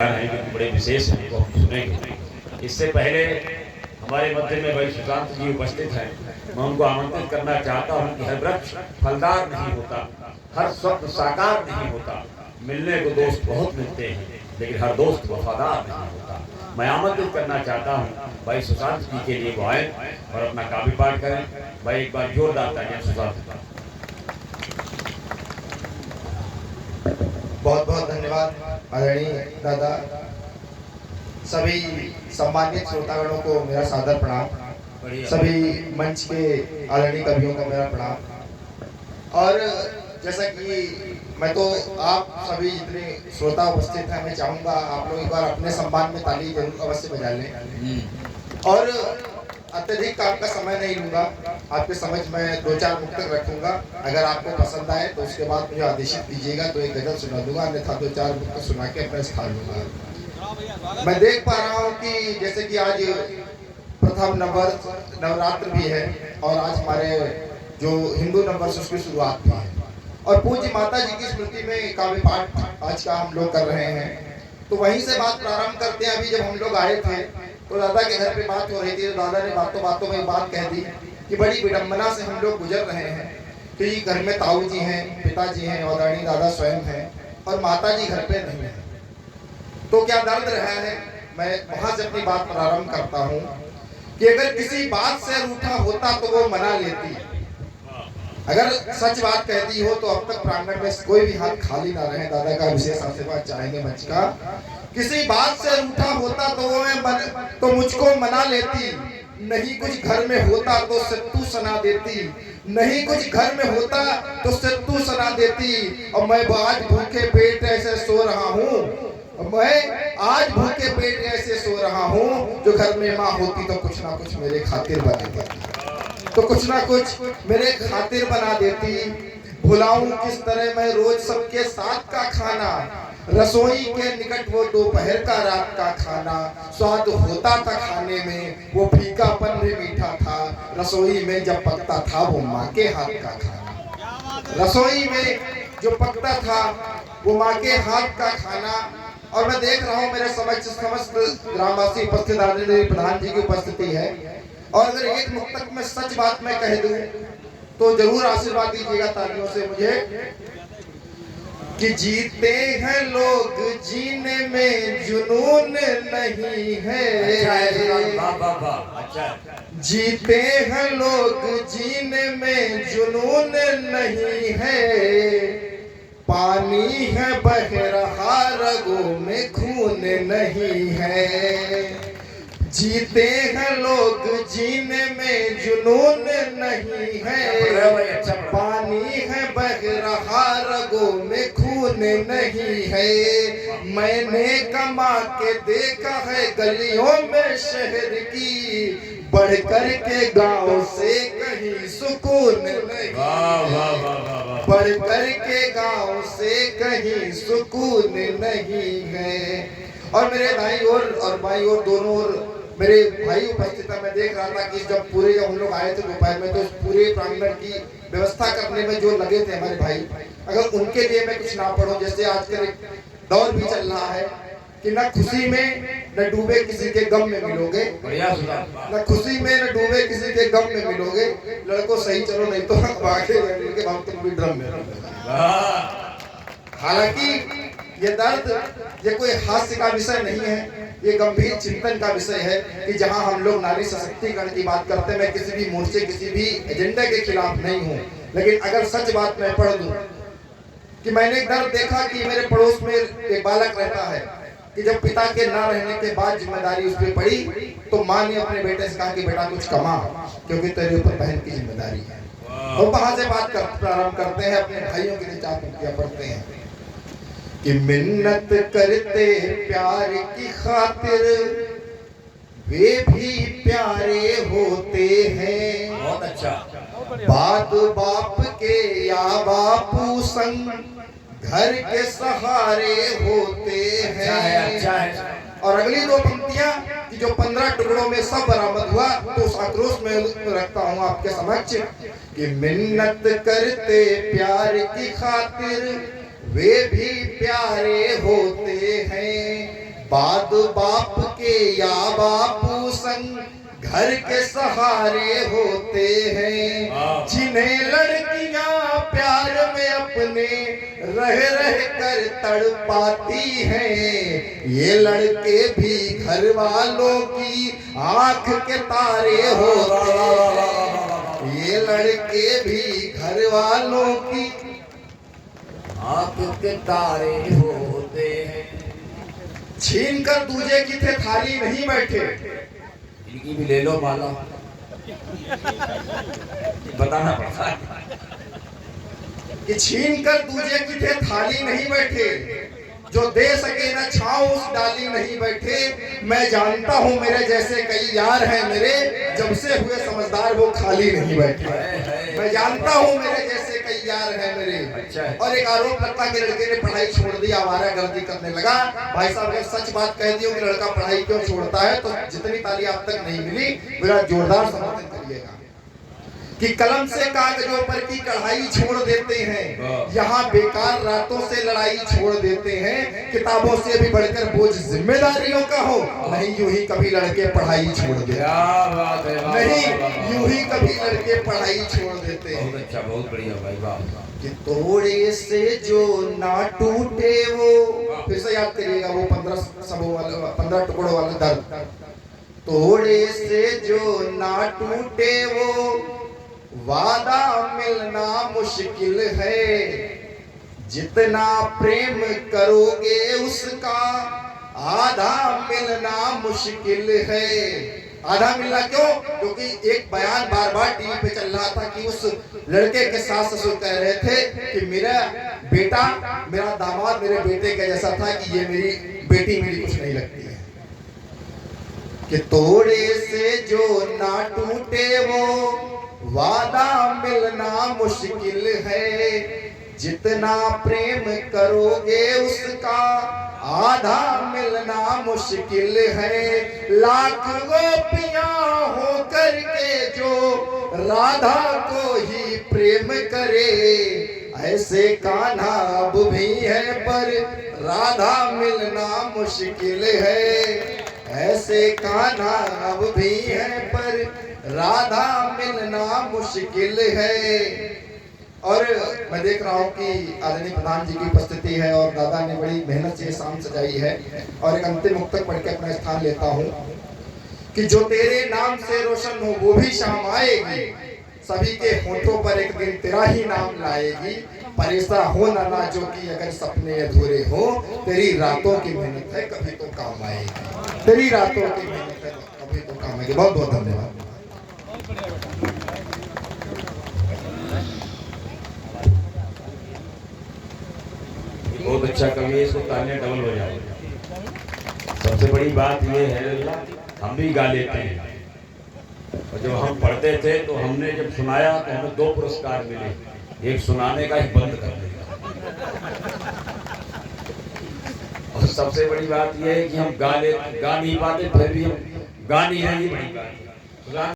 है बड़े विशेष हैं, वो हम सुनेंगे। इससे पहले हमारे मध्य में भाई सुशांत जी उपस्थित हैं। मैं उनको आमंत्रित करना चाहता हूं कि हर वृक्ष फलदार नहीं होता, हर स्वप्न साकार नहीं होता। मिलने को दोस्त बहुत मिलते हैं, लेकिन हर दोस्त वफादार नहीं होता। मैं आमंत्रित करना चाहता हूं भाई सुशांत जी के लिए वो आए और अपना काव्य पाठ करें। भाई एक बार जोरदार तालियां सुशांत। बहुत बहुत धन्यवाद आदरणीय दादा। सभी सम्मानित श्रोतागणों को मेरा सादर प्रणाम। सभी मंच के आदरणीय कवियों को मेरा प्रणाम। और जैसा कि मैं तो आप सभी जितने श्रोता उपस्थित हैं, मैं चाहूँगा आप लोग एक बार अपने सम्मान में ताली जरूर अवश्य बजा लें। और अत्यधिक आपका समय नहीं लूँगा, आपके समझ में 2-4 मुक्तक रखूँगा। अगर आपको पसंद आए तो उसके बाद मुझे आदेशित कीजिएगा तो एक गजल सुना दूंगा, अन्यथा 2-4 मुक्तक सुना के अपना स्थान लूँगा। मैं देख पा रहा हूँ कि जैसे कि आज प्रथम नवरात्र भी है और आज हमारे जो हिंदू नववर्ष उसकी शुरुआत भी है और पूज्य माता जी की स्मृति में काव्य पाठ आज का हम लोग कर रहे हैं। तो वहीं से बात प्रारंभ करते हैं। अभी जब हम लोग आए थे तो दादा के घर पे बात हो रही थी, तो दादा ने बातों बातों में बात कह दी कि बड़ी विडंबना से हम लोग गुजर रहे हैं कि घर में ताऊ जी हैं, पिताजी हैं, आदरणीय दादा स्वयं हैं और माता जी घर पे नहीं है। तो क्या दर्द रहा है। मैं वहां से अपनी बात प्रारंभ करता हूँ कि अगर किसी बात से रूठा होता तो वो मना लेती। अगर सच बात कहती हो तो अब तक प्रांगण में कोई भी हाथ खाली ना रहे। दादा का विशेष आशीर्वाद चाहेंगे मंच का। किसी बात से रूठा होता तो मुझको मना लेती, नहीं कुछ घर में होता तो सत्तू सना देती, नहीं कुछ घर में होता तो सत्तू सना देती। और मैं आज भूखे पेट ऐसे सो रहा हूँ, मैं आज भूखे पेट ऐसे सो रहा हूँ, जो घर में माँ होती तो कुछ ना कुछ मेरे खातिर बना देती, तो कुछ ना कुछ मेरे खातिर बना देती। भुलाऊं किस तरह मैं रोज सबके साथ का खाना, रसोई के निकट वो दोपहर का रात का खाना। स्वाद होता था खाने में, वो फीकापन भी मीठा था। रसोई में जब पकता था वो माँ के हाथ का खाना, रसोई में जो पकता था वो माँ के हाथ का खाना। और मैं देख रहा हूँ मेरे समस्त ग्रामवासी उपस्थित, आदरणीय प्रधान जी की उपस्थिति है। और अगर एक मुक्तक में सच बात मैं कह दूं तो जरूर आशीर्वाद दीजिएगा तालियों से मुझे कि जीते हैं लोग जीने में जुनून नहीं है। जीते हैं लोग जीने में जुनून नहीं है। पानी है बह रहा रगों में खून नहीं है। जीते हैं लोग जीने में जुनून नहीं है। पानी है बह रहा रगों में खून नहीं है। मैंने कमा के देखा है गलियों में शहर की, बढ़ कर के गाँव से कहीं सुकून नहीं, बढ़ कर के गाँव से कहीं सुकून नहीं है। और मेरे दाई और बाई और दोनों और मेरे भाई उपस्थित है। मैं देख रहा था कि जब हम लोग आए थे दोपहर में, तो पूरे प्रांगण की व्यवस्था करने में जो लगे थे हमारे भाई, अगर उनके लिए मैं कुछ ना पढ़ूं, जैसे आजकल एक दौर भी चल रहा है कि न खुशी में न डूबे किसी के गम में मिलोगे, न खुशी में न डूबे किसी के गम में मिलोगे। लड़कों सही चलो, नहीं तो आगे के हम तुम भी ड्रम में। हालांकि ये दर्द ये कोई हास्य का विषय नहीं है, ये गंभीर चिंतन का विषय है कि जहां हम लोग नारी सशक्तिकरण की बात करते हैं। मैं किसी भी मोर्चे किसी भी एजेंडा के खिलाफ नहीं हूं, लेकिन अगर सच बात मैं पढ़ दूं कि मैंने एक दर्द देखा कि मेरे पड़ोस में एक बालक रहता है कि जब पिता के ना रहने के बाद जिम्मेदारी उस पर पड़ी तो माँ ने अपने बेटे से कहा कि बेटा कुछ कमा, क्योंकि तेरे ऊपर बहन की जिम्मेदारी है। और वहां से बात प्रारंभ करते हैं, अपने भाइयों के लिए 4 पंक्तियां पढ़ते हैं कि मिन्नत करते प्यार की खातिर वे भी प्यारे होते हैं। बहुत अच्छा। बात बाप के या बापू संग घर के सहारे होते हैं। अच्छा है। और अगली 2 पंक्तियां कि जो 15 टुकड़ों में सब बरामद हुआ, तो उस आक्रोश में रखता हूं आपके समक्ष कि मिन्नत करते प्यार की खातिर वे भी प्यारे होते हैं। बाद बाप के या बापू संग घर के सहारे होते हैं, जिन्हें लड़कियां प्यार में अपने रह रह कर तड़पाती हैं, ये लड़के भी घर वालों की आंख के तारे होते हैं, ये लड़के भी घर वालों की आंख के तारे होते हैं। छीन कर दूजे की थे थाली नहीं बैठे, इनकी भी ले लो माला, बताना पड़ता है कि छीन कर दूजे की थे थाली नहीं बैठे, जो दे सके न छाओ उस डाली नहीं बैठे। मैं जानता हूँ मेरे जैसे कई यार हैं मेरे, जब से हुए समझदार वो खाली नहीं बैठे। मैं जानता हूँ मेरे जैसे कई यार हैं मेरे। अच्छा। और एक आरोप लगता कि लड़के ने पढ़ाई छोड़ दी, आवारा गर्दी करने लगा। भाई साहब अगर सच बात कह दी हो कि लड़का पढ़ाई क्यों छोड़ता है, तो जितनी ताली आप तक नहीं मिली मेरा जोरदार समर्थन करिएगा। कि कलम से कागजों पर की कढ़ाई छोड़ देते हैं, यहाँ बेकार रातों से लड़ाई छोड़ देते हैं, किताबों से भी बढ़कर बोझ जिम्मेदारियों का हो, नहीं यूं ही कभी लड़के पढ़ाई छोड़ देते, नहीं यूं ही कभी लड़के पढ़ाई छोड़ देते हैं। बहुत अच्छा, बहुत बढ़िया भाई, वाह। कि तोड़े से जो ना टूटे वो, फिर से याद करिएगा वो 15 टुकड़ों वाला दर्द। तोड़े से जो ना टूटे वो वादा मिलना मुश्किल है, जितना प्रेम करोगे उसका आधा मिलना मुश्किल है। आधा मिलना क्यों? क्योंकि एक बयान बार बार टीवी पे चल रहा था कि उस लड़के के सास ससुर कह रहे थे कि मेरा बेटा, मेरा दामाद मेरे बेटे के जैसा था, कि ये मेरी बेटी मेरी कुछ नहीं लगती है। कि तोड़े से जो ना टूटे वो वादा मिलना मुश्किल है, जितना प्रेम करोगे उसका आधा मिलना मुश्किल है। लाख गोपियां हो करके जो राधा को ही प्रेम करे, ऐसे कान्हा अब भी है पर राधा मिलना मुश्किल है। ऐसे कान्हा अब भी है पर राधा मिलना मुश्किल है। और मैं देख रहा हूँ कि आदरणीय प्रधान जी की उपस्थिति है और दादा ने बड़ी मेहनत से शाम सजाई है। और एक अंतिम मुक्तक पढ़ के अपना स्थान लेता हूँ कि जो तेरे नाम से रोशन हो वो भी शाम आएगी, सभी के होठों पर एक दिन तेरा ही नाम लाएगी। पर ऐसा हो ना जो कि अगर सपने अधूरे हो, तेरी रातों की मेहनत है कभी तो काम आएगी, तेरी रातों की मेहनत है कभी तो काम आएगी। बहुत बहुत धन्यवाद। बहुत अच्छा कवि है, इसको तालियां डबल हो जाओ। सबसे बड़ी बात ये है हम भी गा लेते हैं, और जब हम पढ़ते थे तो हमने जब सुनाया तो हमें 2 पुरस्कार मिले, एक सुनाने का ही बंद करने का। और सबसे बड़ी बात यह है कि हम गा नहीं पाते, फिर भी हम गा नहीं रहे, ये बड़ी बात है।